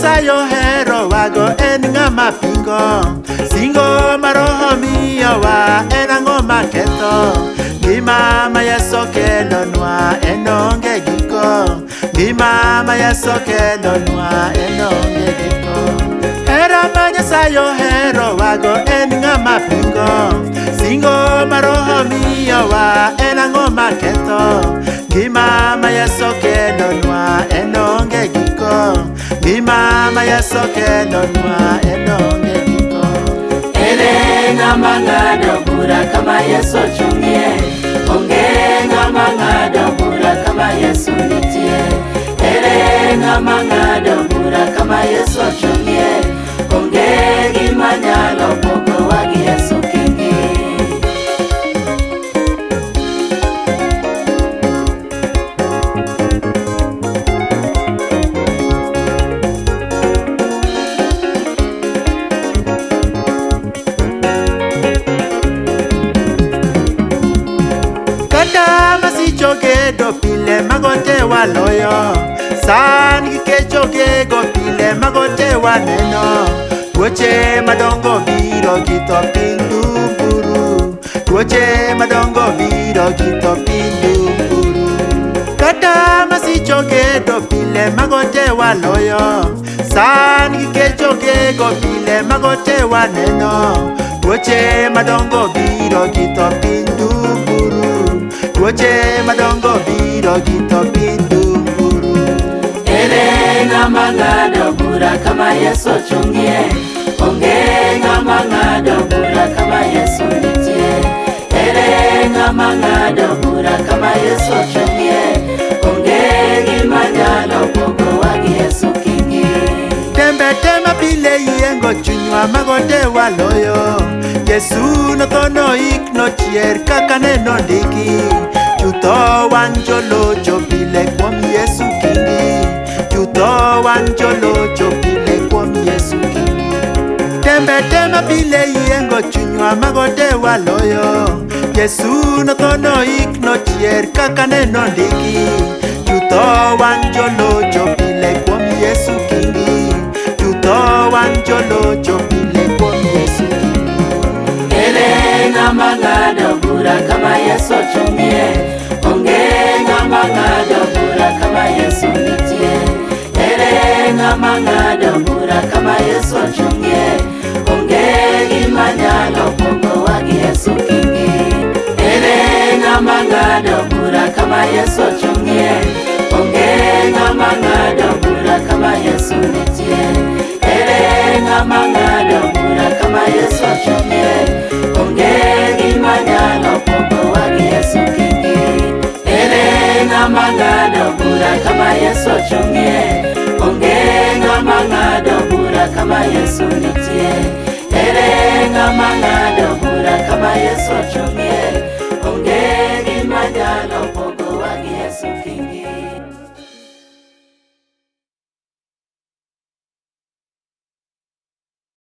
Nyasaye ohero wago en ng'ama pingo. Singo mar roho miyowa en ang'o maketho? Ngima ma Yesu kelonwa en onge giko. Ngima ma Yesu kelonwa en onge giko. Hera ma Nyasaye ohero wago en ng'ama pingo. Singo mar roho miyowa en ang'o maketho? Ngima ma Yesu kelonwa en onge giko. Ngima ma Yesu kelonwa en onge giko. Ere ng'ama ng'ado bura kama Yesu ochung'ie? Onge ng'ama ng'ado bura kama Yesu nitie. Ere ng'ama ng'ado bura kama Yesu ochung'ie? Onge gima nyalo pogowa gi Yesu kingi. Gedo pile magote waloyo san gikecho gego pile magote waneno tuoche madongo biro gito pindu buru tuoche madongo biro gito pindu buru kata masicho gedo pile magote waloyo san gikecho gego pile magote waneno tuoche madongo biro gito pindu buru tuoche madongo biro gito pindu buru. Ere ng'ama ng'ado bura kama Yesu ochung'ie? Onge ng'ama ng'ado bura kama Yesu nitie. Ere ng'ama ng'ado bura kama Yesu ochung'ie? Onge gima nyalo pogowa gi Yesu kingi. Tembe tema pile yiengo chunywa magote waloyo. Yesu nothono ik nochier kaka neno ndiki. Chutho wan jolocho pile kuom Yesu kingi. Chutho wan jolocho pile kuom Yesu kingi. Tembe tema pile yiengo chunywa magote waloyo. Yesu nothono ik nochier kaka neno ndiki. Chutho wan jolocho pile kuom Yesu kingi. Chutho wan jolocho pile kuom Yesu kingi. Ere ng'ama ng'ado bura kama Yesu ochung'ie? Onge ng'ama ng'ado bura kama Yesu nitie. Ere ng'ama ng'ado bura kama Yesu ochung'ie? Onge gima nyalo pogowa gi Yesu kingi. Ere ng'ama ng'ado bura kama Yesu ochung'ie? Onge ng'ama ng'ado bura kama Yesu nitie. Ere ng'ama ng'ado bura kama Yesu ochung'ie? Onge gima nyalo pogowa gi Yesu kingi. Ere ng'ama ng'ado bura kama Yesu ochung'ie? Onge ng'ama ng'ado bura kama Yesu nitie. Ere ng'ama ng'ado bura kama Yesu ochung'ie?